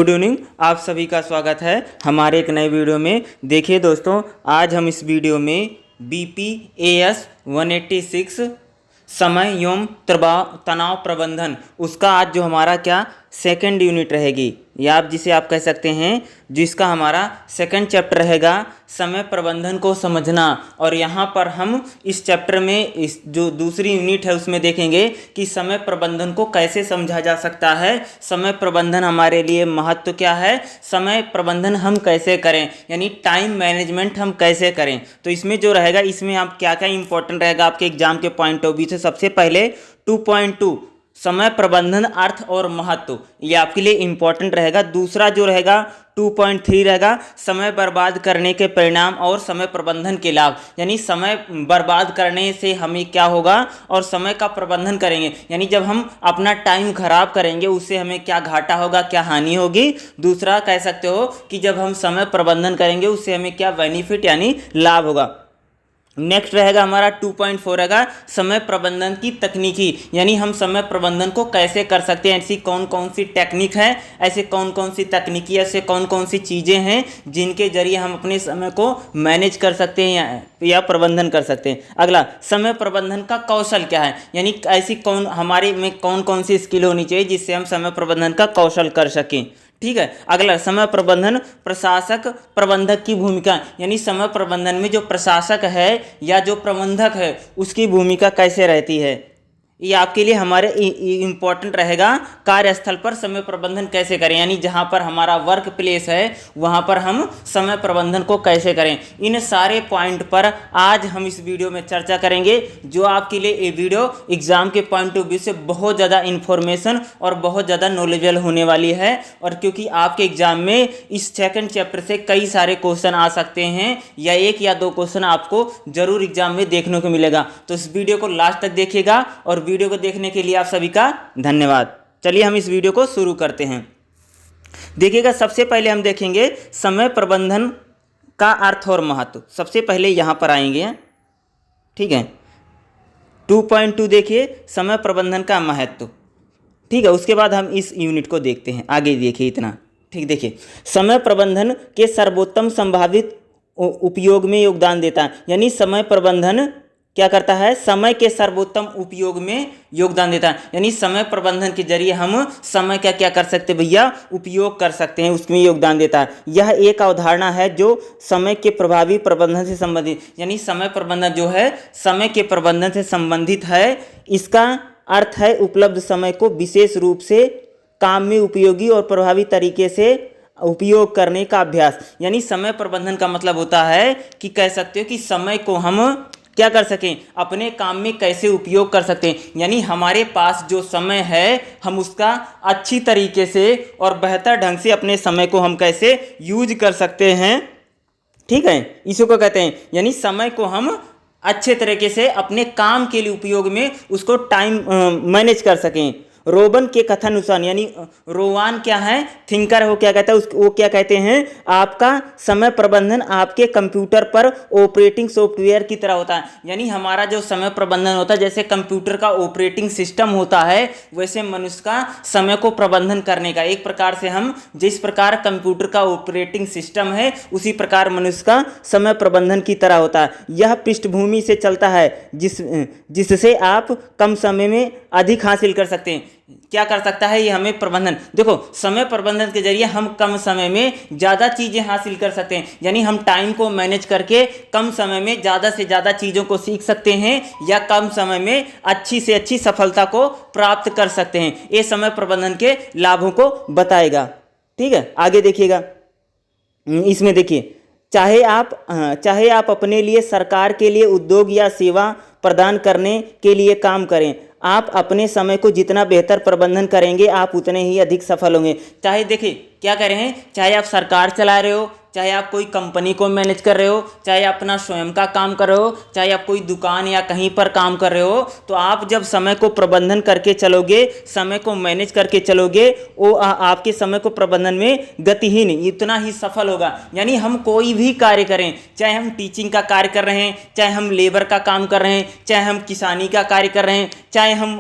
Good evening, आप सभी का स्वागत है हमारे एक नए वीडियो में। देखिए दोस्तों, आज हम इस वीडियो में BPAS 186 समय एवं तनाव प्रबंधन, उसका आज जो हमारा क्या सेकंड यूनिट रहेगी, या आप जिसे आप कह सकते हैं जिसका हमारा सेकंड चैप्टर रहेगा समय प्रबंधन को समझना। और यहाँ पर हम इस चैप्टर में इस जो दूसरी यूनिट है उसमें देखेंगे कि समय प्रबंधन को कैसे समझा जा सकता है, समय प्रबंधन हमारे लिए महत्व क्या है, समय प्रबंधन हम कैसे करें, यानी टाइम मैनेजमेंट हम कैसे करें। तो इसमें जो रहेगा, इसमें आप क्या क्या इंपॉर्टेंट रहेगा आपके एग्जाम के पॉइंट ऑफ व्यू से। सबसे पहले 2.2 समय प्रबंधन अर्थ और महत्व, ये आपके लिए इंपॉर्टेंट रहेगा। दूसरा जो रहेगा 2.3 रहेगा समय बर्बाद करने के परिणाम और समय प्रबंधन के लाभ, यानी समय बर्बाद करने से हमें क्या होगा और समय का प्रबंधन करेंगे, यानी जब हम अपना टाइम खराब करेंगे उससे हमें क्या घाटा होगा, क्या हानि होगी। दूसरा कह सकते हो कि जब हम समय प्रबंधन करेंगे उससे हमें क्या बेनिफिट यानी लाभ होगा। नेक्स्ट रहेगा हमारा 2.4 रहेगा समय प्रबंधन की तकनीकी, यानी हम समय प्रबंधन को कैसे कर सकते हैं, ऐसी कौन कौन सी टेक्निक है, ऐसे कौन कौन सी तकनीकी, ऐसे कौन कौन सी चीज़ें हैं जिनके जरिए हम अपने समय को मैनेज कर सकते हैं या प्रबंधन कर सकते हैं। अगला समय प्रबंधन का कौशल क्या है, यानी ऐसी कौन हमारे में कौन कौन सी स्किल होनी चाहिए जिससे हम समय प्रबंधन का कौशल कर सकें। ठीक है। अगला समय प्रबंधन प्रशासक प्रबंधक की भूमिका, यानी समय प्रबंधन में जो प्रशासक है या जो प्रबंधक है उसकी भूमिका कैसे रहती है, ये आपके लिए हमारे इम्पोर्टेंट रहेगा। कार्यस्थल पर समय प्रबंधन कैसे करें, यानी जहाँ पर हमारा वर्क प्लेस है वहाँ पर हम समय प्रबंधन को कैसे करें। इन सारे पॉइंट पर आज हम इस वीडियो में चर्चा करेंगे, जो आपके लिए ये वीडियो एग्जाम के पॉइंट ऑफ व्यू से बहुत ज़्यादा इन्फॉर्मेशन और बहुत ज़्यादा नॉलेजेबल होने वाली है। और क्योंकि आपके एग्जाम में इस सेकंड चैप्टर से कई सारे क्वेश्चन आ सकते हैं, या एक या दो क्वेश्चन आपको जरूर एग्जाम में देखने को मिलेगा, तो इस वीडियो को लास्ट तक देखिएगा। और वीडियो को देखने के लिए आप सभी का धन्यवाद। चलिए हम इस वीडियो को शुरू करते हैं। देखिएगा, सबसे पहले हम देखेंगे समय प्रबंधन का अर्थ और महत्व। सबसे पहले यहां पर आएंगे, ठीक है। 2.2 देखिए समय प्रबंधन का महत्व, ठीक है। उसके बाद हम इस यूनिट को देखते हैं। आगे देखिए इतना, ठीक। देखिए, समय प्रबंधन के सर्वोत्तम संभावित उपयोग में योगदान देता है, यानी समय प्रबंधन क्या करता है, समय के सर्वोत्तम उपयोग में योगदान देता है, यानी समय प्रबंधन के जरिए हम समय का क्या कर सकते हैं भैया, उपयोग कर सकते हैं, उसमें योगदान देता है। यह एक अवधारणा है जो समय के प्रभावी प्रबंधन से संबंधित, यानी समय प्रबंधन जो है समय के प्रबंधन से संबंधित है। इसका अर्थ है उपलब्ध समय को विशेष रूप से काम में उपयोगी और प्रभावी तरीके से उपयोग करने का अभ्यास, यानी समय प्रबंधन का मतलब होता है कि कह सकते हो कि समय को हम क्या कर सकें, अपने काम में कैसे उपयोग कर सकते हैं, यानी हमारे पास जो समय है हम उसका अच्छी तरीके से और बेहतर ढंग से अपने समय को हम कैसे यूज कर सकते हैं, ठीक है। इसी को कहते हैं, यानी समय को हम अच्छे तरीके से अपने काम के लिए उपयोग में उसको टाइम मैनेज कर सकें। रोबन के कथन अनुसार, यानी रोवान क्या है, थिंकर हो, क्या कहता है वो क्या कहते हैं, आपका समय प्रबंधन आपके कंप्यूटर पर ऑपरेटिंग सॉफ्टवेयर की तरह होता है, यानी हमारा जो समय प्रबंधन होता है जैसे कंप्यूटर का ऑपरेटिंग सिस्टम होता है, वैसे मनुष्य का समय को प्रबंधन करने का एक प्रकार से हम जिस प्रकार कंप्यूटर का ऑपरेटिंग सिस्टम है उसी प्रकार मनुष्य का समय प्रबंधन की तरह होता है। यह पृष्ठभूमि से चलता है जिससे आप कम समय में अधिक हासिल कर सकते हैं। क्या कर सकता है ये हमें प्रबंधन, देखो समय प्रबंधन के जरिए हम कम समय में ज़्यादा चीज़ें हासिल कर सकते हैं, यानी हम टाइम को मैनेज करके कम समय में ज़्यादा से ज़्यादा चीज़ों को सीख सकते हैं या कम समय में अच्छी से अच्छी सफलता को प्राप्त कर सकते हैं। ये समय प्रबंधन के लाभों को बताएगा, ठीक है। आगे देखिएगा, इसमें देखिए, चाहे आप अपने लिए, सरकार के लिए, उद्योग या सेवा प्रदान करने के लिए काम करें, आप अपने समय को जितना बेहतर प्रबंधन करेंगे आप उतने ही अधिक सफल होंगे। चाहे देखिए क्या कर रहे हैं, चाहे आप सरकार चला रहे हो, चाहे आप कोई कंपनी को मैनेज कर रहे हो, चाहे अपना स्वयं का काम कर रहे हो, चाहे आप कोई दुकान या कहीं पर काम कर रहे हो, तो आप जब समय को प्रबंधन करके चलोगे, समय को मैनेज करके चलोगे, वो आपके समय को प्रबंधन में गतिहीन इतना ही सफल होगा। यानी हम कोई भी कार्य करें, चाहे हम टीचिंग का कार्य कर रहे हैं, चाहे हम लेबर का काम कर रहे हैं, चाहे हम किसानी का कार्य कर रहे हैं, चाहे हम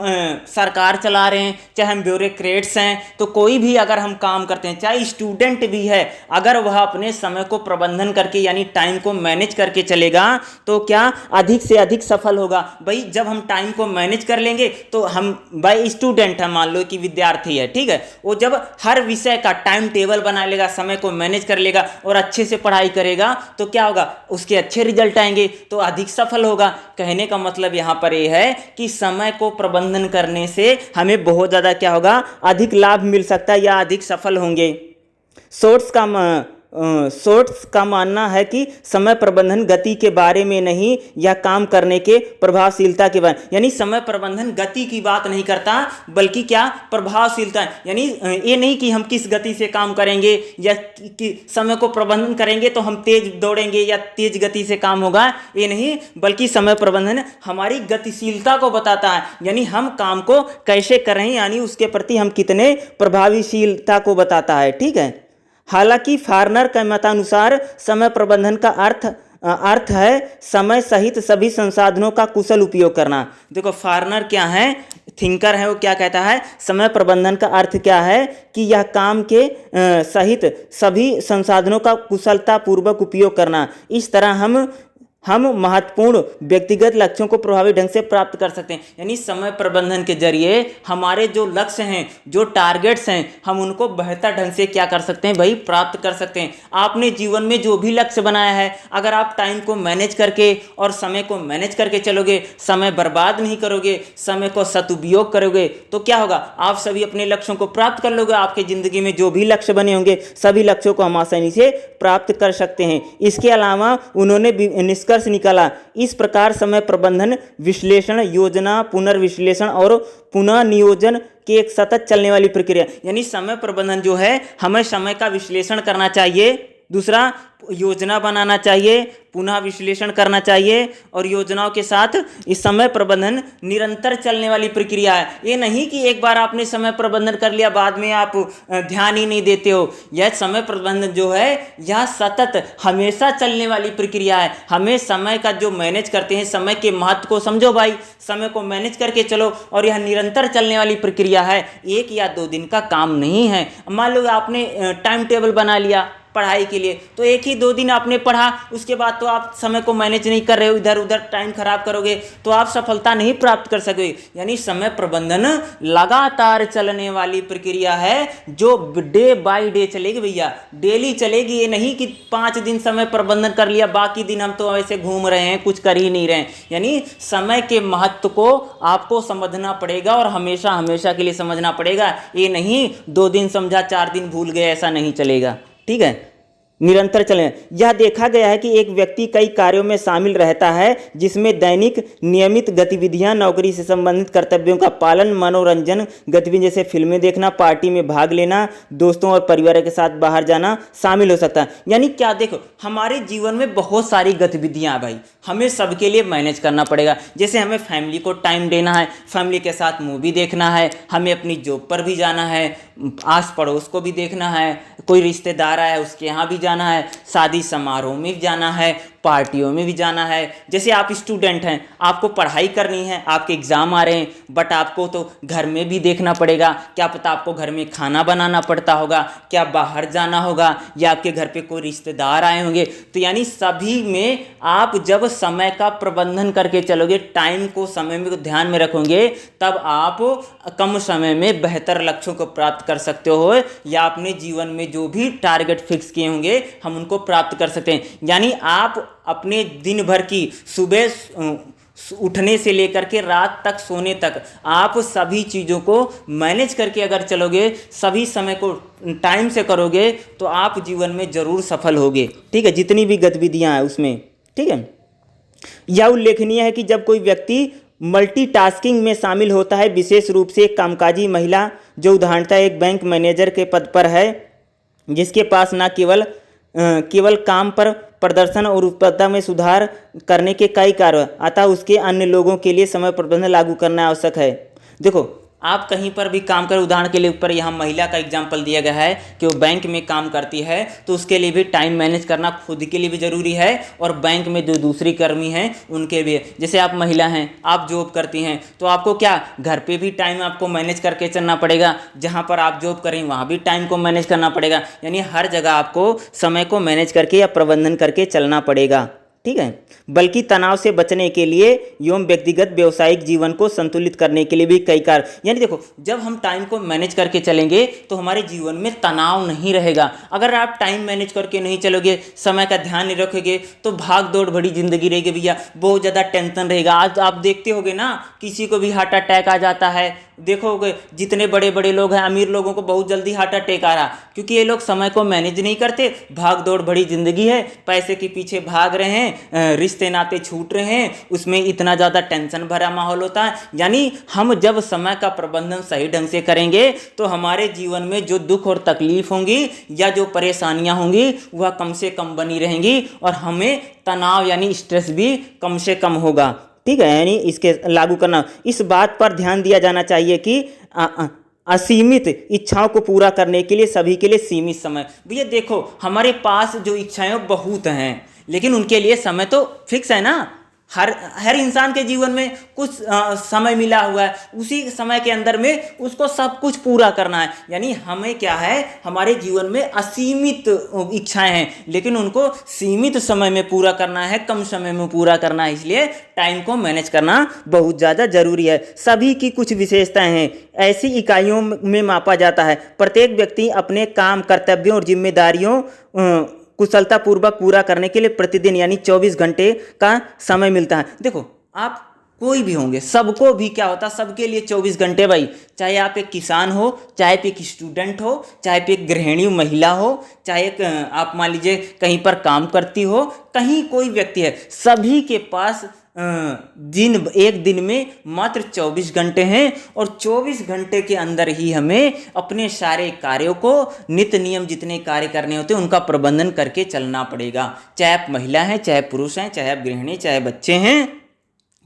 सरकार चला रहे हैं, चाहे हम ब्यूरोक्रेट्स हैं, तो कोई भी अगर हम काम करते हैं, चाहे स्टूडेंट भी है, अगर वह अपने समय को प्रबंधन करके यानी टाइम को मैनेज करके चलेगा तो क्या अधिक से अधिक सफल होगा। भाई जब हम टाइम को मैनेज कर लेंगे तो हम भाई स्टूडेंट है, मान लो कि विद्यार्थी है, ठीक है, वो जब हर विषय का टाइम टेबल बना लेगा, समय को मैनेज कर लेगा और अच्छे से पढ़ाई करेगा तो क्या होगा, उसके अच्छे रिजल्ट आएंगे तो अधिक सफल होगा। कहने का मतलब यहां पर यह है कि समय को प्रबंधन करने से हमें बहुत ज़्यादा क्या होगा, अधिक लाभ मिल सकता है या अधिक सफल होंगे। शॉर्ट्स का मानना है कि समय प्रबंधन गति के बारे में नहीं या काम करने के प्रभावशीलता के बारे, यानी समय प्रबंधन गति की बात नहीं करता बल्कि क्या, प्रभावशीलता। यानी ये नहीं कि हम किस गति से काम करेंगे या कि समय को प्रबंधन करेंगे तो हम तेज दौड़ेंगे या तेज गति से काम होगा, ये नहीं, बल्कि समय प्रबंधन हमारी गतिशीलता को बताता है, यानी हम काम को कैसे कर रहे हैं, यानी उसके प्रति हम कितने प्रभावशीलता को बताता है। ठीक है, हालांकि फार्नर के मतानुसार समय प्रबंधन का अर्थ है समय सहित सभी संसाधनों का कुशल उपयोग करना। देखो फार्नर क्या है, थिंकर है, वो क्या कहता है, समय प्रबंधन का अर्थ क्या है कि यह काम के सहित सभी संसाधनों का कुशलता पूर्वक उपयोग करना। इस तरह हम महत्वपूर्ण व्यक्तिगत लक्ष्यों को प्रभावी ढंग से प्राप्त कर सकते हैं। यानी समय प्रबंधन के जरिए हमारे जो लक्ष्य हैं, जो टारगेट्स हैं, हम उनको बेहतर ढंग से क्या कर सकते हैं भाई, प्राप्त कर सकते हैं। आपने जीवन में जो भी लक्ष्य बनाया है, अगर आप टाइम को मैनेज करके और समय को मैनेज करके चलोगे, समय बर्बाद नहीं करोगे, समय को सदुपयोग करोगे, तो क्या होगा, आप सभी अपने लक्ष्यों को प्राप्त कर लोगे। आपके जिंदगी में जो भी लक्ष्य बने होंगे सभी लक्ष्यों को हम आसानी से प्राप्त कर सकते हैं। इसके अलावा उन्होंने निष्कर्ष निकाला, इस प्रकार समय प्रबंधन विश्लेषण, योजना, पुनर्विश्लेषण और पुनः नियोजन की एक सतत चलने वाली प्रक्रिया। यानी समय प्रबंधन जो है, हमें समय का विश्लेषण करना चाहिए, दूसरा योजना बनाना चाहिए, पुनः विश्लेषण करना चाहिए और योजनाओं के साथ इस समय प्रबंधन निरंतर चलने वाली प्रक्रिया है। ये नहीं कि एक बार आपने समय प्रबंधन कर लिया बाद में आप ध्यान ही नहीं देते हो। यह समय प्रबंधन जो है यह सतत हमेशा चलने वाली प्रक्रिया है। हमें समय का जो मैनेज करते हैं, समय के महत्व को समझो भाई, समय को मैनेज करके चलो और यह निरंतर चलने वाली प्रक्रिया है, 1 या 2 दिन का काम नहीं है। मान लो आपने टाइम टेबल बना लिया पढ़ाई के लिए, तो 1 ही 2 दिन आपने पढ़ा, उसके बाद तो आप समय को मैनेज नहीं कर रहे हो, इधर उधर टाइम खराब करोगे तो आप सफलता नहीं प्राप्त कर सकोगे। यानी समय प्रबंधन लगातार चलने वाली प्रक्रिया है जो डे बाय डे चलेगी भैया, डेली चलेगी। ये नहीं कि 5 दिन समय प्रबंधन कर लिया, बाकी दिन हम तो ऐसे घूम रहे हैं, कुछ कर ही नहीं रहे हैं। यानी समय के महत्व को आपको समझना पड़ेगा और हमेशा हमेशा के लिए समझना पड़ेगा। ये नहीं 2 दिन समझा 4 दिन भूल गए, ऐसा नहीं चलेगा। ठीक है, निरंतर चलें। यह देखा गया है कि एक व्यक्ति कई कार्यों में शामिल रहता है जिसमें दैनिक नियमित गतिविधियां, नौकरी से संबंधित कर्तव्यों का पालन, मनोरंजन गतिविधियां जैसे फिल्में देखना, पार्टी में भाग लेना, दोस्तों और परिवार के साथ बाहर जाना शामिल हो सकता है। यानी क्या, देखो हमारे जीवन में बहुत सारी गतिविधियां भाई, हमें सबके लिए मैनेज करना पड़ेगा। जैसे हमें फैमिली को टाइम देना है, फैमिली के साथ मूवी देखना है, हमें अपनी जॉब पर भी जाना है, आस पड़ोस को भी देखना है, कोई रिश्तेदार आया उसके यहाँ भी जाना है, शादी समारोह में भी जाना है, पार्टियों में भी जाना है। जैसे आप स्टूडेंट हैं, आपको पढ़ाई करनी है, आपके एग्ज़ाम आ रहे हैं, बट आपको तो घर में भी देखना पड़ेगा। क्या पता आपको घर में खाना बनाना पड़ता होगा, क्या बाहर जाना होगा, या आपके घर पे कोई रिश्तेदार आए होंगे। तो यानी सभी में आप जब समय का प्रबंधन करके चलोगे, टाइम को, समय में ध्यान में रखोगे, तब आप कम समय में बेहतर लक्ष्यों को प्राप्त कर सकते हो, या अपने जीवन में जो भी टारगेट फिक्स किए होंगे हम उनको प्राप्त कर सकते हैं। यानी आप अपने दिन भर की सुबह उठने से लेकर के रात तक सोने तक आप सभी चीज़ों को मैनेज करके अगर चलोगे, सभी समय को टाइम से करोगे, तो आप जीवन में ज़रूर सफल होगे। ठीक है, जितनी भी गतिविधियां हैं उसमें। ठीक है, यह उल्लेखनीय है कि जब कोई व्यक्ति मल्टीटास्किंग में शामिल होता है, विशेष रूप से एक कामकाजी महिला जो उदाहरणतः एक बैंक मैनेजर के पद पर है, जिसके पास न केवल काम पर प्रदर्शन और उत्पादकता में सुधार करने के कई कार्य, अतः उसके अन्य लोगों के लिए समय प्रबंधन लागू करना आवश्यक है। देखो आप कहीं पर भी काम करें, उदाहरण के लिए ऊपर यहाँ महिला का एग्जाम्पल दिया गया है कि वो बैंक में काम करती है, तो उसके लिए भी टाइम मैनेज करना खुद के लिए भी ज़रूरी है और बैंक में जो दूसरी कर्मी हैं उनके भी। जैसे आप महिला हैं, आप जॉब करती हैं, तो आपको क्या घर पे भी टाइम आपको मैनेज करके चलना पड़ेगा, जहाँ पर आप जॉब करें वहाँ भी टाइम को मैनेज करना पड़ेगा, यानी हर जगह आपको समय को मैनेज करके या प्रबंधन करके चलना पड़ेगा। ठीक है, बल्कि तनाव से बचने के लिए एवं व्यक्तिगत व्यवसायिक जीवन को संतुलित करने के लिए भी कई कार्य, यानी देखो जब हम टाइम को मैनेज करके चलेंगे तो हमारे जीवन में तनाव नहीं रहेगा। अगर आप टाइम मैनेज करके नहीं चलोगे, समय का ध्यान नहीं रखोगे, तो भाग दौड़ भरी जिंदगी रहेगी भैया, बहुत ज़्यादा टेंशन रहेगा। आज आप देखते होगे ना, किसी को भी हार्ट अटैक आ जाता है, देखोगे जितने बड़े बड़े लोग हैं, अमीर लोगों को बहुत जल्दी हार्ट अटैक आ रहा, क्योंकि ये लोग समय को मैनेज नहीं करते। भाग दौड़ भरी जिंदगी है, पैसे के पीछे भाग रहे हैं, रिश्ते नाते छूट रहे हैं, उसमें इतना ज़्यादा टेंशन भरा माहौल होता है। यानी हम जब समय का प्रबंधन सही ढंग से करेंगे तो हमारे जीवन में जो दुख और तकलीफ होंगी या जो परेशानियां होंगी वह कम से कम बनी रहेंगी और हमें तनाव यानी स्ट्रेस भी कम से कम होगा। ठीक है, यानी इसके लागू करना, इस बात पर ध्यान दिया जाना चाहिए कि असीमित इच्छाओं को पूरा करने के लिए सभी के लिए सीमित समय। भैया देखो, हमारे पास जो इच्छाएं बहुत हैं, लेकिन उनके लिए समय तो फिक्स है ना। हर इंसान के जीवन में कुछ समय मिला हुआ है, उसी समय के अंदर में उसको सब कुछ पूरा करना है। यानी हमें क्या है, हमारे जीवन में असीमित इच्छाएं हैं, लेकिन उनको सीमित समय में पूरा करना है, कम समय में पूरा करना है। इसलिए टाइम को मैनेज करना बहुत ज़्यादा जरूरी है। सभी की कुछ विशेषताएं हैं, ऐसी इकाइयों में मापा जाता है। प्रत्येक व्यक्ति अपने काम, कर्तव्यों और जिम्मेदारियों कुशलतापूर्वक पूरा करने के लिए प्रतिदिन यानी 24 घंटे का समय मिलता है। देखो आप कोई भी होंगे, सबको भी क्या होता है, सबके लिए 24 घंटे भाई। चाहे आप एक किसान हो, चाहे आप एक स्टूडेंट हो, चाहे आप एक गृहिणी महिला हो, चाहे आप मान लीजिए कहीं पर काम करती हो, कहीं कोई व्यक्ति है, सभी के पास एक दिन में मात्र 24 घंटे हैं और 24 घंटे के अंदर ही हमें अपने सारे कार्यों को, नित्य नियम जितने कार्य करने होते हैं उनका प्रबंधन करके चलना पड़ेगा। चाहे आप महिला हैं, चाहे पुरुष हैं, चाहे आप गृहिणी, चाहे बच्चे हैं,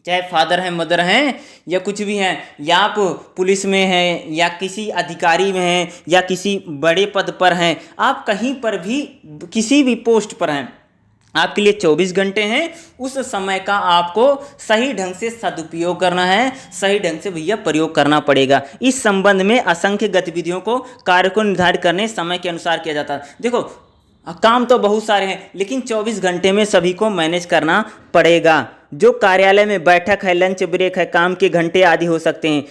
चाहे फादर हैं, मदर हैं, या कुछ भी हैं, या आप पुलिस में हैं, या किसी अधिकारी में हैं, या किसी बड़े पद पर हैं, आप कहीं पर भी किसी भी पोस्ट पर हैं, आपके लिए 24 घंटे हैं। उस समय का आपको सही ढंग से सदुपयोग करना है, सही ढंग से भैया प्रयोग करना पड़ेगा। इस संबंध में असंख्य गतिविधियों को, कार्य को निर्धारित करने समय के अनुसार किया जाता है। देखो काम तो बहुत सारे हैं, लेकिन 24 घंटे में सभी को मैनेज करना पड़ेगा। जो कार्यालय में बैठक है, लंच ब्रेक है, काम के घंटे आदि हो सकते हैं।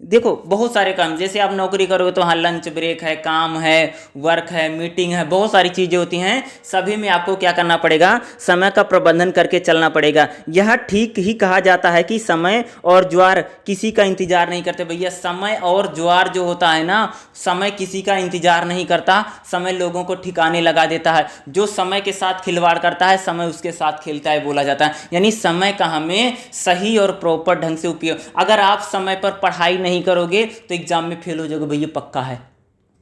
देखो बहुत सारे काम, जैसे आप नौकरी करोगे तो हाँ लंच ब्रेक है, काम है, वर्क है, मीटिंग है, बहुत सारी चीज़ें होती हैं। सभी में आपको क्या करना पड़ेगा, समय का प्रबंधन करके चलना पड़ेगा। यह ठीक ही कहा जाता है कि समय और ज्वार किसी का इंतजार नहीं करते। भैया समय और ज्वार जो होता है ना, समय किसी का इंतजार नहीं करता, समय लोगों को ठिकाने लगा देता है। जो समय के साथ खिलवाड़ करता है, समय उसके साथ खेलता है, बोला जाता है। यानी समय का हमें सही और प्रॉपर ढंग से उपयोग, अगर आप समय पर पढ़ाई नहीं करोगे तो एग्जाम में फेल हो जाओगे भैया, पक्का है।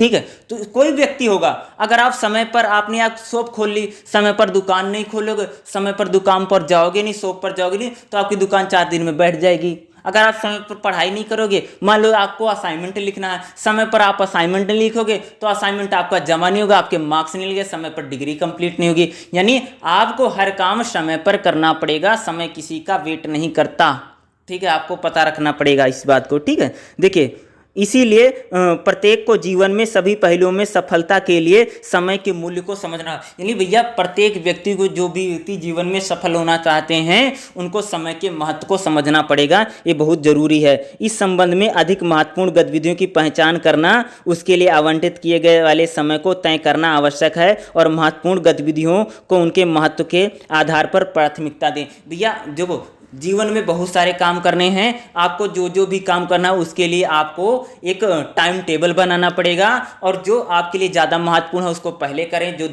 ठीक है, तो कोई व्यक्ति होगा, अगर आप समय पर, आपने आप शॉप खोल ली, समय पर दुकान नहीं खोलोगे, समय पर दुकान पर जाओगे नहीं, शॉप पर जाओगे नहीं, तो आपकी दुकान 4 दिन में बैठ जाएगी। अगर आप समय पर पढ़ाई नहीं करोगे, मान लो आपको असाइनमेंट लिखना है, समय पर आप असाइनमेंट नहीं लिखोगे तो असाइनमेंट आपका जमा नहीं होगा, आपके मार्क्स नहीं लगे, समय पर डिग्री कंप्लीट नहीं होगी। यानी आपको हर काम समय पर करना पड़ेगा, समय किसी का वेट नहीं करता। ठीक है, आपको पता रखना पड़ेगा इस बात को। ठीक है, देखिए इसीलिए प्रत्येक को जीवन में सभी पहलुओं में सफलता के लिए समय के मूल्य को समझना, यानी भैया प्रत्येक व्यक्ति को, जो भी व्यक्ति जीवन में सफल होना चाहते हैं, उनको समय के महत्व को समझना पड़ेगा। ये बहुत जरूरी है। इस संबंध में अधिक महत्वपूर्ण गतिविधियों की पहचान करना, उसके लिए आवंटित किए गए वाले समय को तय करना आवश्यक है और महत्वपूर्ण गतिविधियों को उनके महत्व के आधार पर प्राथमिकता दें। भैया जो जीवन में बहुत सारे काम करने हैं, आपको जो जो भी काम करना है उसके लिए आपको एक टाइम टेबल बनाना पड़ेगा, और जो आपके लिए ज़्यादा महत्वपूर्ण है उसको पहले करें, जो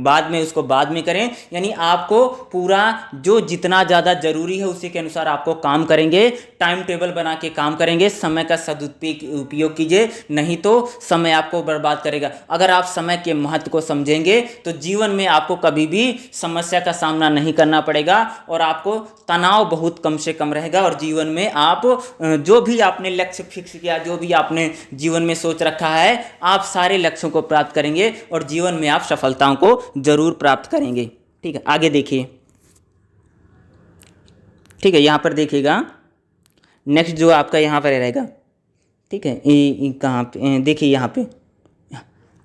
बाद में उसको बाद में करें। यानी आपको पूरा जो जितना ज़्यादा ज़रूरी है उसी के अनुसार आपको काम करेंगे, टाइम टेबल बना के काम करेंगे। समय का सदुपयोग कीजिए, नहीं तो समय आपको बर्बाद करेगा। अगर आप समय के महत्व को समझेंगे तो जीवन में आपको कभी भी समस्या का सामना नहीं करना पड़ेगा और आपको तनाव बहुत कम से कम रहेगा और जीवन में आप जो भी आपने लक्ष्य फिक्स किया, जो भी आपने जीवन में सोच रखा है, आप सारे लक्ष्यों को प्राप्त करेंगे और जीवन में आप सफलताओं को जरूर प्राप्त करेंगे। ठीक है, आगे देखिए। ठीक है, यहाँ पर देखिएगा नेक्स्ट जो आपका यहाँ पर रहेगा। ठीक है, कहाँ पे देखिए, यहाँ पे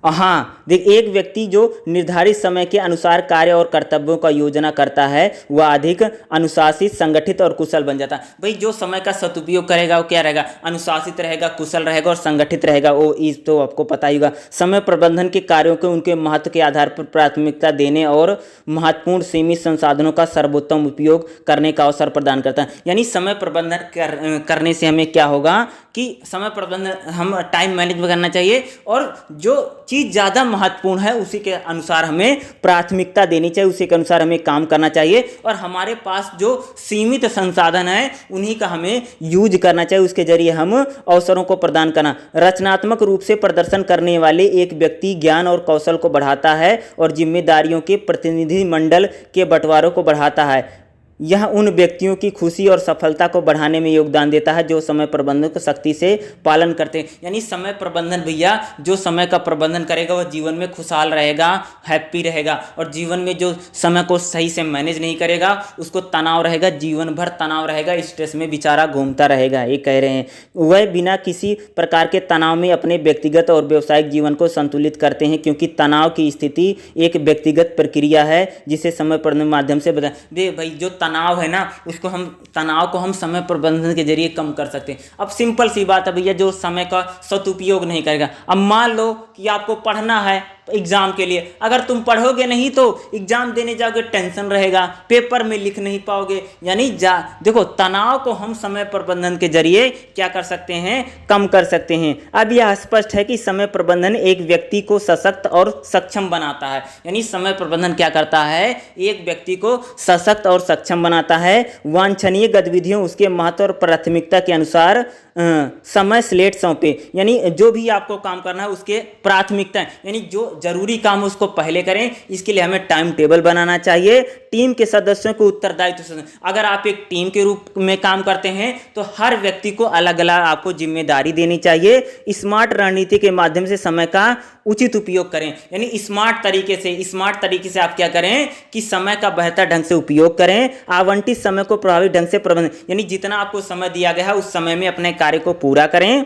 हाँ देख, एक व्यक्ति जो निर्धारित समय के अनुसार कार्य और कर्तव्यों का योजना करता है वह अधिक अनुशासित, संगठित और कुशल बन जाता है। भाई जो समय का सदुपयोग करेगा वो क्या रहेगा, अनुशासित रहेगा, कुशल रहेगा और संगठित रहेगा। वो इस तो आपको पता ही होगा। समय प्रबंधन के कार्यों को उनके महत्व के आधार पर प्राथमिकता देने और महत्वपूर्ण सीमित संसाधनों का सर्वोत्तम उपयोग करने का अवसर प्रदान करता है। यानी समय प्रबंधन करने से हमें क्या होगा कि समय प्रबंधन, हम टाइम मैनेज करना चाहिए और जो चीज़ ज़्यादा महत्वपूर्ण है उसी के अनुसार हमें प्राथमिकता देनी चाहिए, उसी के अनुसार हमें काम करना चाहिए और हमारे पास जो सीमित संसाधन है उन्हीं का हमें यूज करना चाहिए, उसके जरिए हम अवसरों को प्रदान करना। रचनात्मक रूप से प्रदर्शन करने वाले एक व्यक्ति ज्ञान और कौशल को बढ़ाता है और जिम्मेदारियों के प्रतिनिधि मंडल के बंटवारों को बढ़ाता है। यह उन व्यक्तियों की खुशी और सफलता को बढ़ाने में योगदान देता है जो समय प्रबंधन को सख्ती से पालन करते हैं। यानी समय प्रबंधन भैया, जो समय का प्रबंधन करेगा वह जीवन में खुशहाल रहेगा, हैप्पी रहेगा और जीवन में जो समय को सही से मैनेज नहीं करेगा उसको तनाव रहेगा, जीवन भर तनाव रहेगा, स्ट्रेस में बेचारा घूमता रहेगा। ये कह रहे हैं वह बिना किसी प्रकार के तनाव में अपने व्यक्तिगत और व्यावसायिक जीवन को संतुलित करते हैं, क्योंकि तनाव की स्थिति एक व्यक्तिगत प्रक्रिया है जिसे समय प्रबंधन माध्यम से बता दे। भाई जो तनाव है ना, उसको तनाव को हम समय प्रबंधन के जरिए कम कर सकते हैं। अब सिंपल सी बात है भैया, जो समय का सदुपयोग नहीं करेगा। अब मान लो कि आपको पढ़ना है एग्जाम के लिए, अगर तुम पढ़ोगे नहीं तो एग्जाम देने जाओगे, टेंशन रहेगा, पेपर में लिख नहीं पाओगे। यानी देखो, तनाव को हम समय प्रबंधन के जरिए क्या कर सकते हैं, कम कर सकते हैं। अब यह स्पष्ट है कि समय प्रबंधन एक व्यक्ति को सशक्त और सक्षम बनाता है। यानी समय प्रबंधन क्या करता है, एक व्यक्ति को सशक्त और सक्षम बनाता है। वांछनीय गतिविधियों उसके महत्व और प्राथमिकता के अनुसार समय स्लेट सौंपे। यानी जो भी आपको काम करना है उसके प्राथमिकता, यानी जो जरूरी काम उसको पहले करें। इसके लिए हमें टाइम टेबल बनाना चाहिए। टीम के सदस्यों को उत्तरदायित्व से, अगर आप एक टीम के रूप में काम करते हैं तो हर व्यक्ति को अलग अलग आपको जिम्मेदारी देनी चाहिए। स्मार्ट रणनीति के माध्यम से समय का उचित उपयोग करें। यानी स्मार्ट तरीके से आप क्या करें कि समय का बेहतर ढंग से उपयोग करें। आवंटित समय को प्रभावी ढंग से प्रबंधन, यानी जितना आपको समय दिया गया है उस समय में अपने कार्य को पूरा करें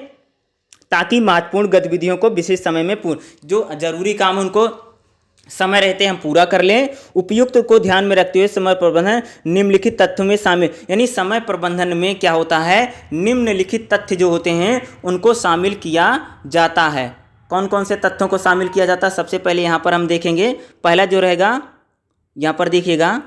ताकि महत्वपूर्ण गतिविधियों को विशेष समय में जो जरूरी काम उनको समय रहते हम पूरा कर लें। उपयुक्त को ध्यान में रखते हुए समय प्रबंधन निम्नलिखित तथ्यों में शामिल, यानी समय प्रबंधन में क्या होता है, निम्नलिखित तथ्य जो होते हैं उनको शामिल किया जाता है। कौन कौन से तथ्यों को शामिल किया जाता है, सबसे पहले यहाँ पर हम देखेंगे। पहला जो रहेगा यहाँ पर देखिएगा,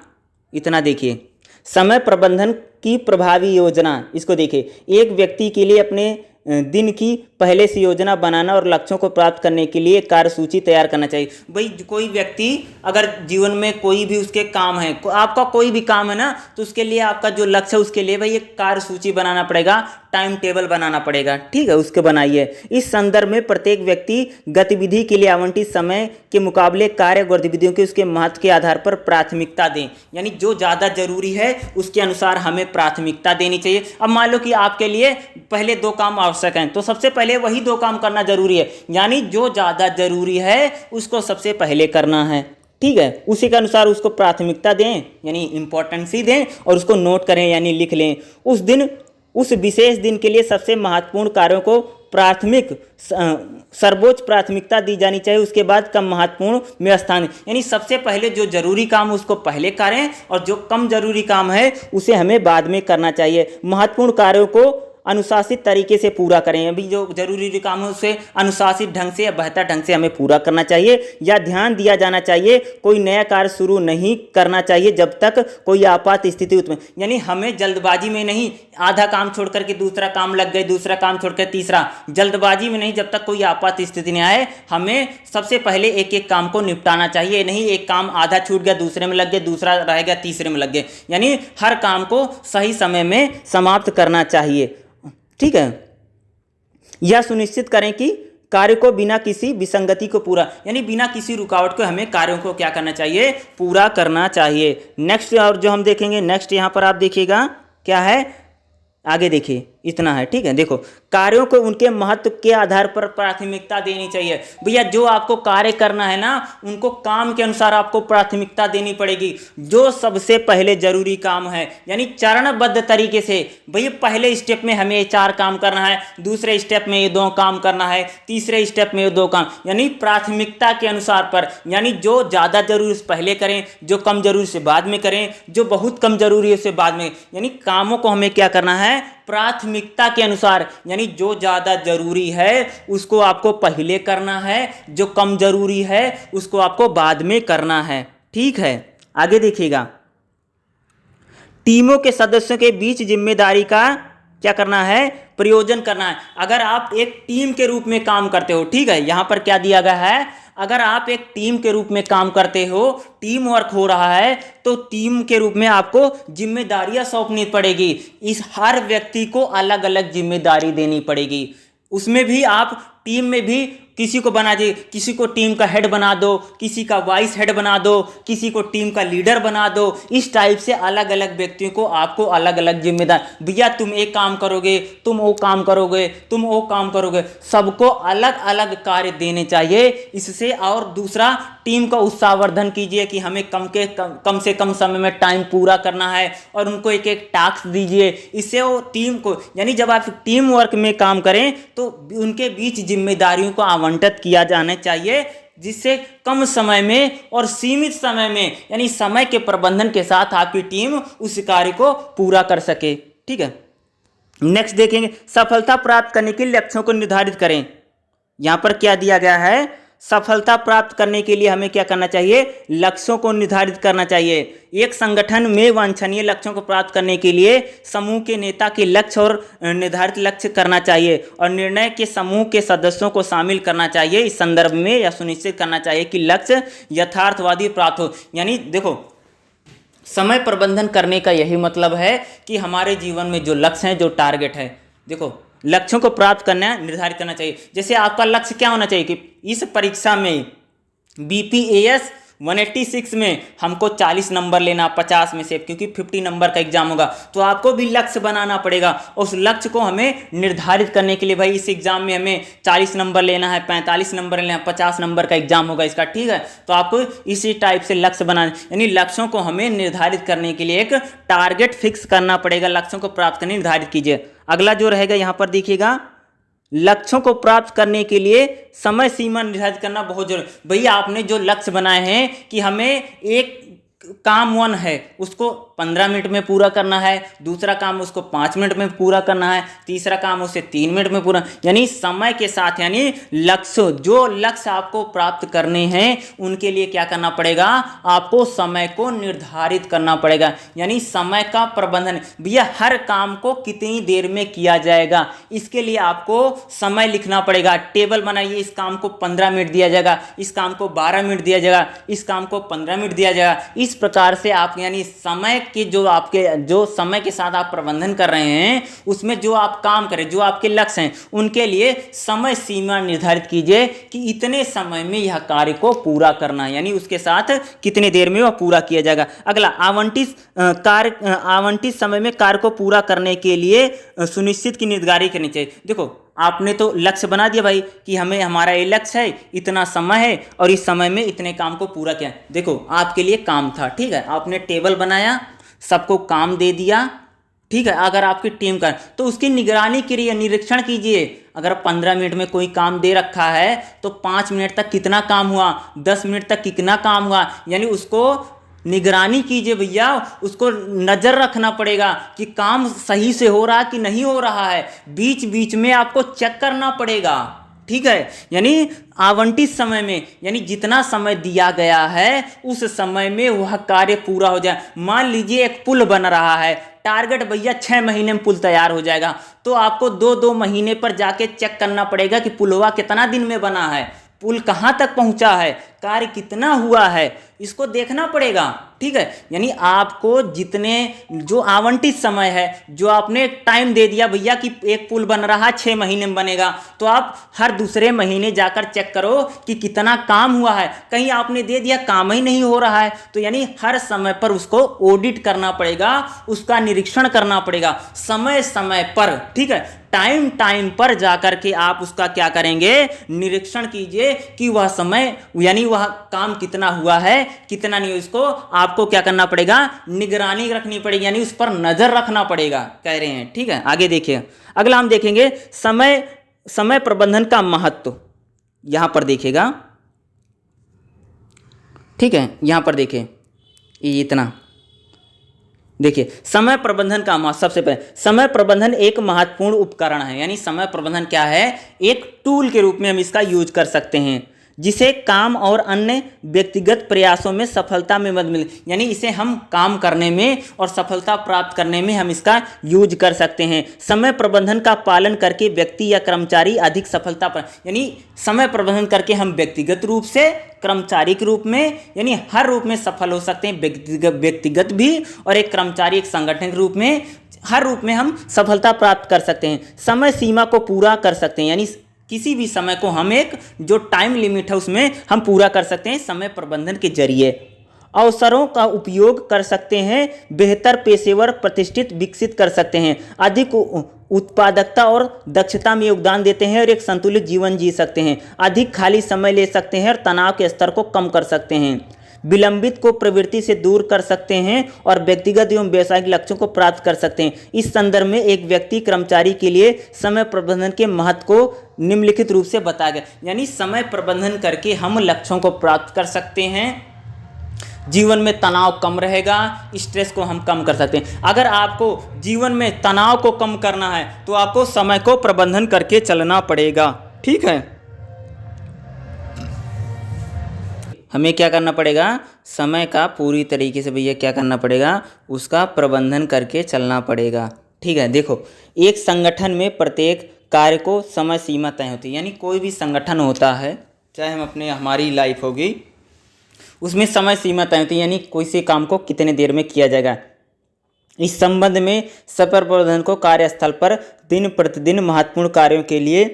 इतना देखिए, समय प्रबंधन की प्रभावी योजना। इसको देखिए, एक व्यक्ति के लिए अपने दिन की पहले से योजना बनाना और लक्ष्यों को प्राप्त करने के लिए कार्यसूची तैयार करना चाहिए। भाई कोई व्यक्ति अगर जीवन में कोई भी उसके काम है, आपका कोई भी काम है ना, तो उसके लिए आपका जो लक्ष्य है उसके लिए भाई एक कार्यसूची बनाना पड़ेगा, टाइम टेबल बनाना पड़ेगा। ठीक है, उसके बनाइए। इस संदर्भ में प्रत्येक व्यक्ति गतिविधि के लिए आवंटित समय के मुकाबले कार्य गतिविधियों के उसके महत्व के आधार पर प्राथमिकता दें। यानी जो ज़्यादा जरूरी है उसके अनुसार हमें प्राथमिकता देनी चाहिए। अब मान लो कि आपके लिए पहले 2 काम आवश्यक हैं, तो सबसे पहले वही 2 काम करना जरूरी है। यानी जो ज़्यादा जरूरी है उसको सबसे पहले करना है। ठीक है, उसी के अनुसार उसको प्राथमिकता दें, यानी इंपॉर्टेंसी दें और उसको नोट करें, यानी लिख लें। उस विशेष दिन के लिए सबसे महत्वपूर्ण कार्यों को सर्वोच्च प्राथमिकता दी जानी चाहिए, उसके बाद कम महत्वपूर्ण में स्थान। यानी सबसे पहले जो जरूरी काम उसको पहले करें और जो कम जरूरी काम है उसे हमें बाद में करना चाहिए। महत्वपूर्ण कार्यों को अनुशासित तरीके से पूरा करें। अभी जो जरूरी काम है उसे अनुशासित ढंग से या बेहतर ढंग से हमें पूरा करना चाहिए, या ध्यान दिया जाना चाहिए। कोई नया कार्य शुरू नहीं करना चाहिए जब तक कोई आपात स्थिति उत्पन्न, यानी हमें जल्दबाजी में नहीं, आधा काम छोड़ करके दूसरा काम लग गए, दूसरा काम छोड़कर तीसरा, जल्दबाजी में नहीं, जब तक कोई आपात स्थिति नहीं आए हमें सबसे पहले एक एक काम को निपटाना चाहिए। नहीं एक काम आधा छूट गया दूसरे में लग गया, दूसरा रह गया तीसरे में लग गया, यानी हर काम को सही समय में समाप्त करना चाहिए। ठीक है, यह सुनिश्चित करें कि कार्य को बिना किसी विसंगति को पूरा, यानी बिना किसी रुकावट को हमें कार्यों को क्या करना चाहिए, पूरा करना चाहिए। नेक्स्ट और जो हम देखेंगे, नेक्स्ट यहाँ पर आप देखिएगा, क्या है, आगे देखिए, इतना है, ठीक है। देखो, कार्यों को उनके महत्व के आधार पर प्राथमिकता देनी चाहिए। भैया जो आपको कार्य करना है ना, उनको काम के अनुसार आपको प्राथमिकता देनी पड़ेगी। जो सबसे पहले जरूरी काम है, यानी चरणबद्ध तरीके से, भैया पहले स्टेप में हमें ये 4 काम करना है, दूसरे स्टेप में ये 2 काम करना है, तीसरे स्टेप में ये 2 काम, यानी प्राथमिकता के अनुसार पर, यानी जो ज़्यादा जरूरी उसे पहले करें, जो कम जरूरी से बाद में करें, जो बहुत कम जरूरी है उसे बाद में, यानी कामों को हमें क्या करना है, प्राथमिकता के अनुसार, यानी जो ज्यादा जरूरी है उसको आपको पहले करना है, जो कम जरूरी है उसको आपको बाद में करना है, ठीक है। आगे देखिएगा, टीमों के सदस्यों के बीच जिम्मेदारी का क्या करना है, प्रयोजन करना है। अगर आप एक टीम के रूप में काम करते हो, ठीक है, यहां पर क्या दिया गया है, अगर आप एक टीम के रूप में काम करते हो, टीम वर्क हो रहा है, तो टीम के रूप में आपको जिम्मेदारियां सौंपनी पड़ेगी। इस हर व्यक्ति को अलग अलग जिम्मेदारी देनी पड़ेगी। उसमें भी आप टीम में भी किसी को बना दे, किसी को टीम का हेड बना दो, किसी का वाइस हेड बना दो, किसी को टीम का लीडर बना दो। इस टाइप से अलग अलग व्यक्तियों को आपको अलग अलग जिम्मेदार, भैया तुम एक काम करोगे, तुम वो काम करोगे, तुम वो काम करोगे, सबको अलग अलग कार्य देने चाहिए। इससे और दूसरा, टीम का उत्साहवर्धन कीजिए कि हमें कम से कम समय में टाइम पूरा करना है, और उनको एक एक टास्क दीजिए। इससे वो टीम को, यानी जब आप टीम वर्क में काम करें तो उनके बीच जिम्मेदारियों को आवंटित किया जाना चाहिए, जिससे कम समय में और सीमित समय में, यानी समय के प्रबंधन के साथ आपकी टीम उस कार्य को पूरा कर सके, ठीक है। नेक्स्ट देखेंगे, सफलता प्राप्त करने के लिए लक्ष्यों को निर्धारित करें। यहां पर क्या दिया गया है, सफलता प्राप्त करने के लिए हमें क्या करना चाहिए, लक्ष्यों को निर्धारित करना चाहिए। एक संगठन में वांछनीय लक्ष्यों को प्राप्त करने के लिए समूह के नेता के लक्ष्य और निर्धारित लक्ष्य करना चाहिए, और निर्णय के समूह के सदस्यों को शामिल करना चाहिए। इस संदर्भ में यह सुनिश्चित करना चाहिए कि लक्ष्य यथार्थवादी प्राप्त हो। यानी देखो, समय प्रबंधन करने का यही मतलब है कि हमारे जीवन में जो लक्ष्य है, जो टारगेट है, देखो लक्ष्यों को प्राप्त करना, निर्धारित करना चाहिए। जैसे आपका लक्ष्य क्या होना चाहिए कि इस परीक्षा में BPAS 186 में हमको 40 नंबर लेना 50 में से, क्योंकि 50 नंबर का एग्जाम होगा, तो आपको भी लक्ष्य बनाना पड़ेगा। उस लक्ष्य को हमें निर्धारित करने के लिए, भाई इस एग्जाम में हमें 40 नंबर लेना है, 45 नंबर लेना है, 50 नंबर का एग्जाम होगा इसका, ठीक है। तो आपको इसी टाइप से लक्ष्य बनाना, यानी लक्ष्यों को हमें निर्धारित करने के लिए एक टारगेट फिक्स करना पड़ेगा। लक्ष्यों को प्राप्त करने निर्धारित कीजिए। अगला जो रहेगा यहाँ पर देखिएगा, लक्ष्यों को प्राप्त करने के लिए समय सीमा निर्धारित करना बहुत जरूरी। भैया आपने जो लक्ष्य बनाए हैं कि हमें एक काम 1 है उसको 15 मिनट में पूरा करना है, दूसरा काम उसको 5 मिनट में पूरा करना है, तीसरा काम उसे 3 मिनट में पूरा, यानी समय के साथ, यानी लक्ष्य, जो लक्ष्य आपको प्राप्त करने हैं उनके लिए क्या करना पड़ेगा, आपको समय को निर्धारित करना पड़ेगा। यानी समय का प्रबंधन, भैया हर काम को कितनी देर में किया जाएगा, इसके लिए आपको समय लिखना पड़ेगा। टेबल बनाइए, इस काम को 15 मिनट दिया जाएगा, इस काम को 12 मिनट दिया जाएगा, इस काम को 15 मिनट दिया जाएगा। इस प्रकार से आप, यानी समय के जो समय के साथ आप प्रबंधन कर रहे हैं, उसमें जो आप काम करें, जो आपके लक्ष्य हैं, उनके लिए समय सीमा निर्धारित कीजिए कि इतने समय में यह कार्य को पूरा करना है, यानी उसके साथ कितने देर में वह पूरा किया जाएगा। अगला, आवंटित समय में कार्य को पूरा करने के लिए सुनिश्चित की निगरानी करनी चाहिए। देखो आपने तो लक्ष्य बना दिया भाई कि हमें, हमारा ये लक्ष्य है, इतना समय है और इस समय में इतने काम को पूरा किया। देखो आपके लिए काम था, ठीक है, आपने टेबल बनाया, सबको काम दे दिया, ठीक है। अगर आपकी टीम का, तो उसकी निगरानी करिए, निरीक्षण कीजिए। अगर 15 मिनट में कोई काम दे रखा है तो 5 मिनट तक कितना काम हुआ, 10 मिनट तक कितना काम हुआ, यानी उसको निगरानी कीजिए भैया। उसको नजर रखना पड़ेगा कि काम सही से हो रहा है कि नहीं हो रहा है, बीच बीच में आपको चेक करना पड़ेगा, ठीक है। यानी आवंटित समय में, यानी जितना समय दिया गया है उस समय में वह कार्य पूरा हो जाए। मान लीजिए एक पुल बन रहा है, टारगेट भैया 6 महीने में पुल तैयार हो जाएगा, तो आपको 2-2 महीने पर जाके चेक करना पड़ेगा कि पुलवा कितना दिन में बना है, पुल कहाँ तक पहुंचा है, कार्य कितना हुआ है इसको देखना पड़ेगा, ठीक है। यानी आपको जितने जो आवंटित समय है, जो आपने टाइम दे दिया भैया कि एक पुल बन रहा 6 महीने में बनेगा, तो आप हर दूसरे महीने जाकर चेक करो कि कितना काम हुआ है। कहीं आपने दे दिया काम ही नहीं हो रहा है, तो यानी हर समय पर उसको ऑडिट करना पड़ेगा, उसका निरीक्षण करना पड़ेगा समय समय पर, ठीक है। टाइम टाइम पर जाकर के आप उसका क्या करेंगे, निरीक्षण कीजिए कि वह समय यानी वह काम कितना हुआ है कितना नहीं, उसको आपको क्या करना पड़ेगा, निगरानी रखनी पड़ेगी, यानी उस पर नजर रखना पड़ेगा, कह रहे हैं, ठीक है। आगे देखिए, अगला हम देखेंगे समय प्रबंधन का महत्व। यहां पर देखिएगा, ठीक है, यहां पर देखिए इतना देखिए समय प्रबंधन का महत्व। सबसे पहले समय प्रबंधन एक महत्वपूर्ण उपकरण है, यानी समय प्रबंधन क्या है, एक टूल के रूप में हम इसका यूज कर सकते हैं, जिसे काम और अन्य व्यक्तिगत प्रयासों में सफलता में मदद मिले। यानी इसे हम काम करने में और सफलता प्राप्त करने में हम इसका यूज कर सकते हैं। समय प्रबंधन का पालन करके व्यक्ति या कर्मचारी अधिक सफलता पर, यानी समय प्रबंधन करके हम व्यक्तिगत रूप से, कर्मचारी के रूप में, यानी हर रूप में सफल हो सकते हैं, व्यक्तिगत भी और एक कर्मचारी एक संगठन के रूप में, हर रूप में हम सफलता प्राप्त कर सकते हैं। समय सीमा को पूरा कर सकते हैं, यानी किसी भी समय को हम एक जो टाइम लिमिट है उसमें हम पूरा कर सकते हैं समय प्रबंधन के जरिए। अवसरों का उपयोग कर सकते हैं, बेहतर पेशेवर प्रतिष्ठित विकसित कर सकते हैं, अधिक उत्पादकता और दक्षता में योगदान देते हैं और एक संतुलित जीवन जी सकते हैं, अधिक खाली समय ले सकते हैं और तनाव के स्तर को कम कर सकते हैं, विलंबित को प्रवृत्ति से दूर कर सकते हैं और व्यक्तिगत एवं व्यवसायिक लक्ष्यों को प्राप्त कर सकते हैं। इस संदर्भ में एक व्यक्ति कर्मचारी के लिए समय प्रबंधन के महत्व को निम्नलिखित रूप से बताया गया। यानी समय प्रबंधन करके हम लक्ष्यों को प्राप्त कर सकते हैं, जीवन में तनाव कम रहेगा, स्ट्रेस को हम कम कर सकते हैं। अगर आपको जीवन में तनाव को कम करना है तो आपको समय को प्रबंधन करके चलना पड़ेगा, ठीक है। हमें क्या करना पड़ेगा, समय का पूरी तरीके से भैया क्या करना पड़ेगा, उसका प्रबंधन करके चलना पड़ेगा, ठीक है। देखो, एक संगठन में प्रत्येक कार्य को समय सीमा तय होती है, यानी कोई भी संगठन होता है, चाहे हम हमारी लाइफ होगी, उसमें समय सीमा तय होती है, यानी कोई से काम को कितने देर में किया जाएगा। इस संबंध में समय प्रबंधन को कार्यस्थल पर दिन प्रतिदिन महत्वपूर्ण कार्यों के लिए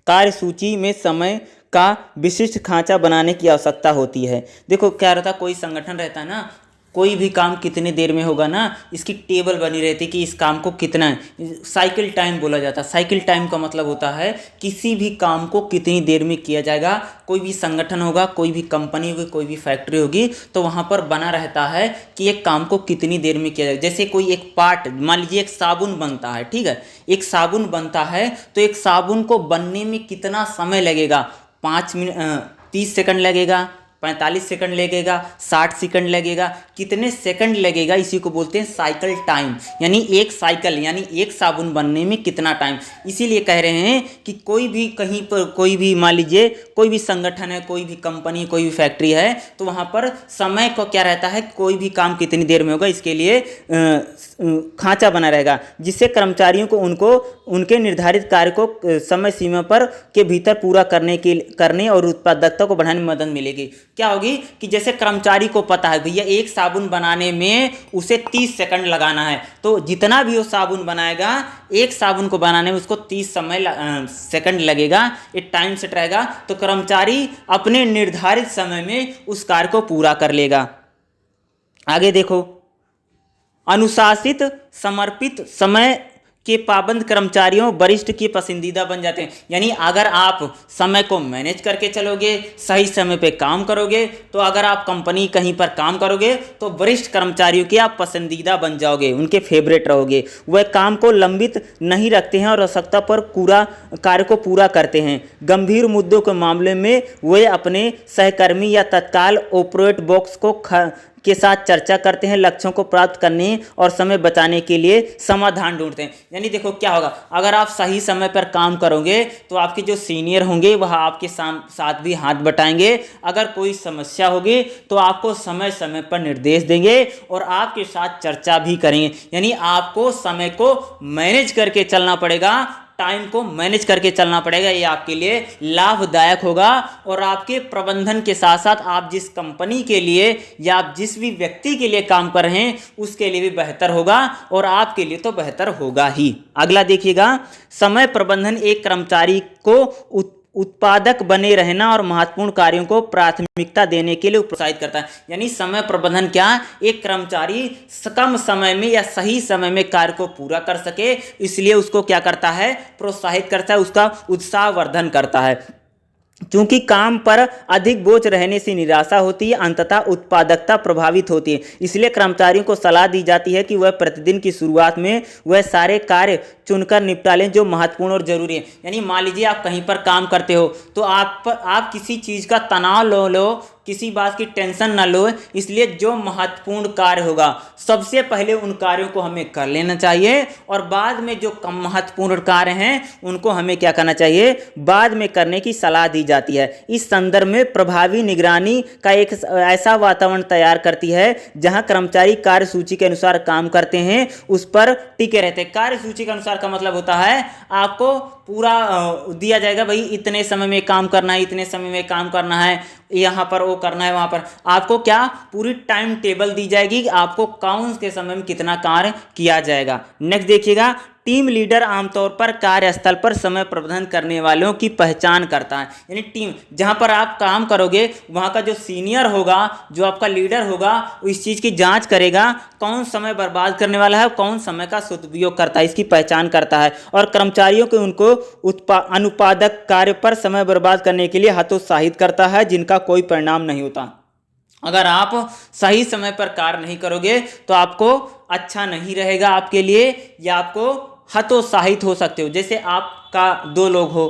कार्य सूची में समय का विशिष्ट खांचा बनाने की आवश्यकता होती है। देखो क्या रहता, कोई संगठन रहता है ना, कोई भी काम कितने देर में होगा ना, इसकी टेबल बनी रहती कि इस काम को कितना है, साइकिल टाइम बोला जाता है। साइकिल टाइम का मतलब होता है किसी भी काम को कितनी देर में किया जाएगा। कोई भी संगठन होगा, कोई भी कंपनी होगी, कोई भी फैक्ट्री होगी, तो वहाँ पर बना रहता है कि एक काम को कितनी देर में किया जाएगा। जैसे कोई एक पार्ट, मान लीजिए एक साबुन बनता है, ठीक है, एक साबुन बनता है तो एक साबुन को बनने में कितना समय लगेगा, 5 मिनट 30 सेकंड लगेगा, 45 सेकंड लगेगा, 60 सेकंड लगेगा, कितने सेकंड लगेगा, इसी को बोलते हैं साइकिल टाइम। यानी एक साइकिल, यानी एक साबुन बनने में कितना टाइम। इसीलिए कह रहे हैं कि कोई भी कहीं पर, कोई भी मान लीजिए कोई भी संगठन है, कोई भी कंपनी, कोई भी फैक्ट्री है, तो वहाँ पर समय को क्या रहता है, कोई भी काम कितनी देर में होगा, इसके लिए खांचा बना रहेगा, जिससे कर्मचारियों को उनके निर्धारित कार्य को समय सीमा पर के भीतर पूरा करने और उत्पादकता को बढ़ाने में मदद मिलेगी। क्या होगी कि जैसे कर्मचारी को पता है भैया एक साबुन बनाने में उसे 30 सेकंड लगाना है, तो जितना भी वो साबुन बनाएगा, एक साबुन को बनाने में उसको 30 सेकंड लगेगा, एक टाइम सेट रहेगा, तो कर्मचारी अपने निर्धारित समय में उस कार्य को पूरा कर लेगा। आगे देखो, अनुशासित समर्पित समय के पाबंद कर्मचारियों वरिष्ठ की पसंदीदा बन जाते हैं। यानी अगर आप समय को मैनेज करके चलोगे, सही समय पे काम करोगे, तो अगर आप कंपनी कहीं पर काम करोगे तो वरिष्ठ कर्मचारियों के आप पसंदीदा बन जाओगे, उनके फेवरेट रहोगे। वह काम को लंबित नहीं रखते हैं और आवश्यकता पर कार्य को पूरा करते हैं। गंभीर मुद्दों के मामले में वे अपने सहकर्मी या तत्काल ऑपरेट बॉक्स के साथ चर्चा करते हैं, लक्ष्यों को प्राप्त करने और समय बचाने के लिए समाधान ढूंढते हैं। यानी देखो क्या होगा, अगर आप सही समय पर काम करोगे तो आपके जो सीनियर होंगे वह आपके साथ भी हाथ बटाएंगे। अगर कोई समस्या होगी तो आपको समय समय पर निर्देश देंगे और आपके साथ चर्चा भी करेंगे। यानी आपको समय को मैनेज करके चलना पड़ेगा, टाइम को मैनेज करके चलना पड़ेगा। ये आपके लिए लाभदायक होगा और आपके प्रबंधन के साथ साथ आप जिस कंपनी के लिए या आप जिस भी व्यक्ति के लिए काम कर रहे हैं उसके लिए भी बेहतर होगा और आपके लिए तो बेहतर होगा ही। अगला देखिएगा, समय प्रबंधन एक कर्मचारी को उत्पादक बने रहना और महत्वपूर्ण कार्यों को प्राथमिकता देने के लिए प्रोत्साहित करता है। यानी समय प्रबंधन क्या, एक कर्मचारी कम समय में या सही समय में कार्य को पूरा कर सके, इसलिए उसको क्या करता है, प्रोत्साहित करता है, उसका उत्साहवर्धन करता है। क्योंकि काम पर अधिक बोझ रहने से निराशा होती है, अंततः उत्पादकता प्रभावित होती है। इसलिए कर्मचारियों को सलाह दी जाती है कि वह प्रतिदिन की शुरुआत में वह सारे कार्य चुनकर निपटा लें जो महत्वपूर्ण और जरूरी है। यानी मान लीजिए आप कहीं पर काम करते हो तो आप किसी चीज़ का तनाव लो, किसी बात की टेंशन ना लो, इसलिए जो महत्वपूर्ण कार्य होगा सबसे पहले उन कार्यों को हमें कर लेना चाहिए और बाद में जो कम महत्वपूर्ण कार्य हैं उनको हमें क्या करना चाहिए, बाद में करने की सलाह दी जाती है। इस संदर्भ में प्रभावी निगरानी का एक ऐसा वातावरण तैयार करती है जहां कर्मचारी कार्य सूची के अनुसार काम करते हैं, उस पर टिके रहते हैं। कार्य सूची के अनुसार का मतलब होता है आपको पूरा दिया जाएगा, भाई इतने समय में काम करना है, इतने समय में काम करना है, यहाँ पर वो करना है, वहाँ पर आपको क्या पूरी टाइम टेबल दी जाएगी कि आपको कौन से समय में कितना कार्य किया जाएगा। नेक्स्ट देखिएगा, टीम लीडर आमतौर पर कार्यस्थल पर समय प्रबंधन करने वालों की पहचान करता है। यानी टीम जहां पर आप काम करोगे वहां का जो सीनियर होगा, जो आपका लीडर होगा, वो इस चीज़ की जांच करेगा कौन समय बर्बाद करने वाला है, कौन समय का सदुपयोग करता है, इसकी पहचान करता है और कर्मचारियों को उनको अनुत्पादक कार्य पर समय बर्बाद करने के लिए हतोत्साहित करता है जिनका कोई परिणाम नहीं होता। अगर आप सही समय पर कार्य नहीं करोगे तो आपको अच्छा नहीं रहेगा आपके लिए, या आपको हतोत्साहित हो सकते हो। जैसे आपका दो लोग हो,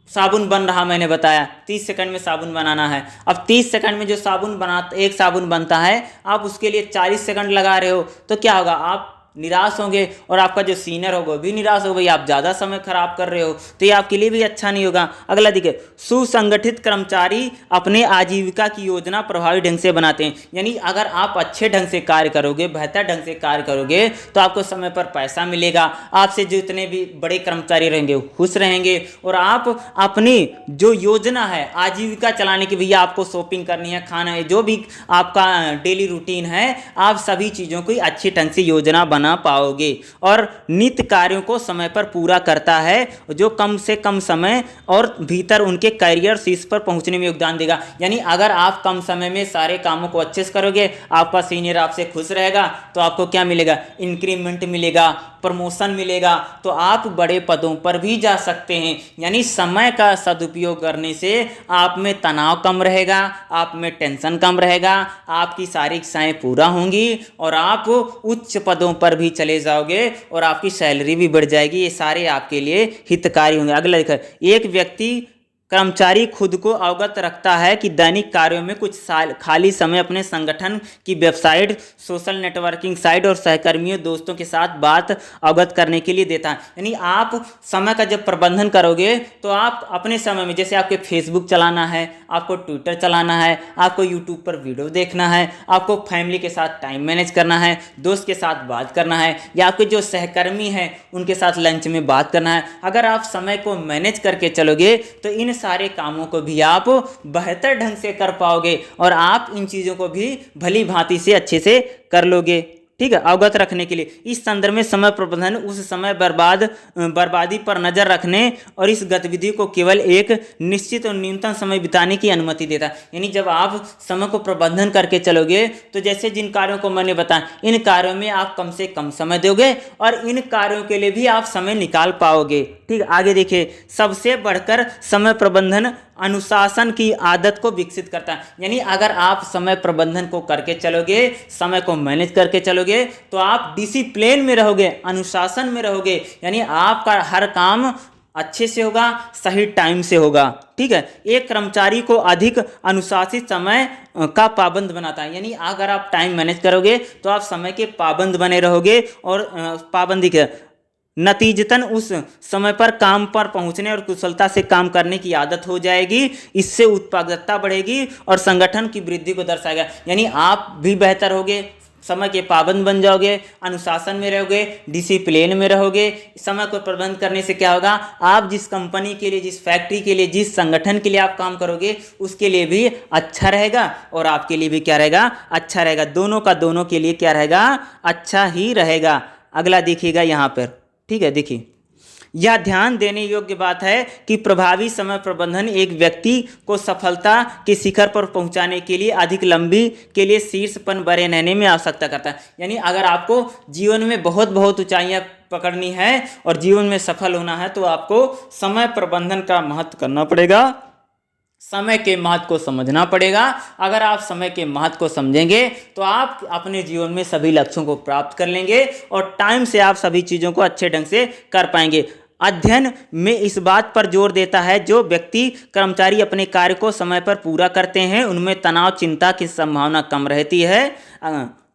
साबुन बन रहा, मैंने बताया 30 सेकंड में साबुन बनाना है। अब 30 सेकंड में जो साबुन एक साबुन बनता है, आप उसके लिए 40 सेकंड लगा रहे हो, तो क्या होगा, आप निराश होंगे और आपका जो सीनियर होगा भी निराश होगा, भाई आप ज़्यादा समय खराब कर रहे हो, तो ये आपके लिए भी अच्छा नहीं होगा। अगला देखिए, सुसंगठित कर्मचारी अपने आजीविका की योजना प्रभावी ढंग से बनाते हैं। यानी अगर आप अच्छे ढंग से कार्य करोगे, बेहतर ढंग से कार्य करोगे तो आपको समय पर पैसा मिलेगा, आपसे जितने भी बड़े कर्मचारी रहेंगे वो खुश रहेंगे और आप अपनी जो योजना है आजीविका चलाने की, भैया आपको शॉपिंग करनी है, खाना है, जो भी आपका डेली रूटीन है, आप सभी चीज़ों की अच्छी ढंग से योजना बना पाओगे। और नित्य कार्यों को समय पर पूरा करता है जो कम से कम समय और भीतर उनके करियर शीर्ष पर पहुंचने में योगदान देगा। यानी अगर आप कम समय में सारे कामों को अच्छे से करोगे, आपका सीनियर आपसे खुश रहेगा, तो आपको क्या मिलेगा, इंक्रीमेंट मिलेगा, प्रमोशन मिलेगा, तो आप बड़े पदों पर भी जा सकते हैं। यानी समय का सदुपयोग करने से आप में तनाव कम रहेगा, आप में टेंशन कम रहेगा, आपकी सारी इच्छाएं पूरा होंगी और आप उच्च पदों पर भी चले जाओगे और आपकी सैलरी भी बढ़ जाएगी। ये सारे आपके लिए हितकारी होंगे। अगला देखिए, एक व्यक्ति कर्मचारी खुद को अवगत रखता है कि दैनिक कार्यों में कुछ खाली समय अपने संगठन की वेबसाइट, सोशल नेटवर्किंग साइट और सहकर्मियों दोस्तों के साथ बात अवगत करने के लिए देता है। यानी आप समय का जब प्रबंधन करोगे तो आप अपने समय में, जैसे आपके फेसबुक चलाना है, आपको ट्विटर चलाना है, आपको यूट्यूब पर वीडियो देखना है, आपको फैमिली के साथ टाइम मैनेज करना है, दोस्त के साथ बात करना है, या आपके जो सहकर्मी हैं उनके साथ लंच में बात करना है। अगर आप समय को मैनेज करके चलोगे तो इन सारे कामों को भी आप बेहतर ढंग से कर पाओगे और आप इन चीज़ों को भी भली भांति से अच्छे से कर लोगे। ठीक है, अवगत रखने के लिए इस संदर्भ में समय प्रबंधन उस समय बर्बादी पर नजर रखने और इस गतिविधि को केवल एक निश्चित और न्यूनतम समय बिताने की अनुमति देता है। यानी जब आप समय को प्रबंधन करके चलोगे तो जैसे जिन कार्यों को मैंने बताया, इन कार्यों में आप कम से कम समय दोगे और इन कार्यों के लिए भी आप समय निकाल पाओगे। ठीक है, आगे देखिए, सबसे बढ़कर समय प्रबंधन अनुशासन की आदत को विकसित करता है। यानी अगर आप समय प्रबंधन को करके चलोगे, समय को मैनेज करके चलोगे, तो आप डिसिप्लिन में रहोगे, अनुशासन में रहोगे। यानी आपका हर काम अच्छे से होगा, सही टाइम से होगा। ठीक है, एक कर्मचारी को अधिक अनुशासित समय का पाबंद बनाता है। यानी अगर आप टाइम मैनेज करोगे तो आप समय के पाबंद बने रहोगे और पाबंदी के नतीजतन उस समय पर काम पर पहुंचने और कुशलता से काम करने की आदत हो जाएगी। इससे उत्पादकता बढ़ेगी और संगठन की वृद्धि को दर्शाएगा। यानी आप भी बेहतर होगे, समय के पाबंद बन जाओगे, अनुशासन में रहोगे, डिसिप्लिन में रहोगे। समय को प्रबंध करने से क्या होगा, आप जिस कंपनी के लिए, जिस फैक्ट्री के लिए, जिस संगठन के लिए आप काम करोगे उसके लिए भी अच्छा रहेगा और आपके लिए भी क्या रहेगा, अच्छा रहेगा। दोनों का दोनों के लिए क्या रहेगा, अच्छा ही रहेगा। अगला देखिएगा यहाँ पर, ठीक है। देखिए, यह ध्यान देने योग्य बात है कि प्रभावी समय प्रबंधन एक व्यक्ति को सफलता के शिखर पर पहुंचाने के लिए अधिक लंबी के लिए शीर्ष पर बने रहने में आवश्यकता करता है। यानी अगर आपको जीवन में बहुत बहुत ऊंचाइयां पकड़नी है और जीवन में सफल होना है तो आपको समय प्रबंधन का महत्व करना पड़ेगा, समय के महत्व को समझना पड़ेगा। अगर आप समय के महत्व को समझेंगे तो आप अपने जीवन में सभी लक्ष्यों को प्राप्त कर लेंगे और टाइम से आप सभी चीज़ों को अच्छे ढंग से कर पाएंगे। अध्ययन में इस बात पर जोर देता है जो व्यक्ति कर्मचारी अपने कार्य को समय पर पूरा करते हैं उनमें तनाव चिंता की संभावना कम रहती है।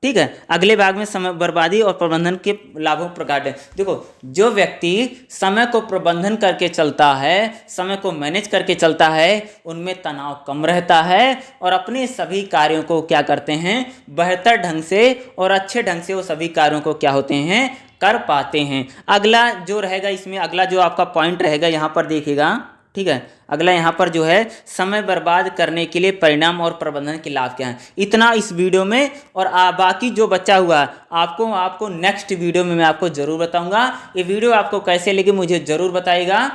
ठीक है। अगले भाग में समय बर्बादी और प्रबंधन के लाभों प्रकार है। देखो, जो व्यक्ति समय को प्रबंधन करके चलता है, समय को मैनेज करके चलता है, उनमें तनाव कम रहता है और अपने सभी कार्यों को क्या करते हैं, बेहतर ढंग से और अच्छे ढंग से वो सभी कार्यों को क्या होते हैं, कर पाते हैं। अगला जो रहेगा इसमें, अगला जो आपका पॉइंट रहेगा यहाँ पर देखिएगा, ठीक है। अगला यहाँ पर जो है समय बर्बाद करने के लिए परिणाम और प्रबंधन के लाभ क्या हैं, इतना इस वीडियो में। और बाकी जो बचा हुआ है आपको नेक्स्ट वीडियो में मैं आपको ज़रूर बताऊंगा। ये वीडियो आपको कैसे लगी मुझे ज़रूर बताइएगा।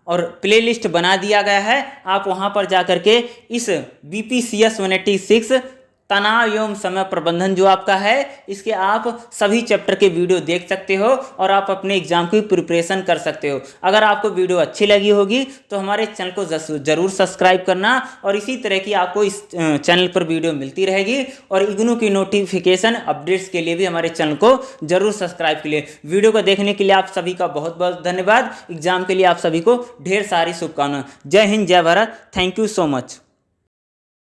और प्लेलिस्ट बना दिया गया है, आप वहाँ पर जा करके इस BPCS 186 तनाव एवं समय प्रबंधन जो आपका है, इसके आप सभी चैप्टर के वीडियो देख सकते हो और आप अपने एग्जाम की प्रिपरेशन कर सकते हो। अगर आपको वीडियो अच्छी लगी होगी तो हमारे चैनल को ज़रूर सब्सक्राइब करना और इसी तरह की आपको इस चैनल पर वीडियो मिलती रहेगी। और इग्नू की नोटिफिकेशन अपडेट्स के लिए भी हमारे चैनल को ज़रूर सब्सक्राइब के लिए। वीडियो को देखने के लिए आप सभी का बहुत बहुत धन्यवाद। एग्जाम के लिए आप सभी को ढेर सारी शुभकामनाएं। जय हिंद, जय Bharat. Thank you so much.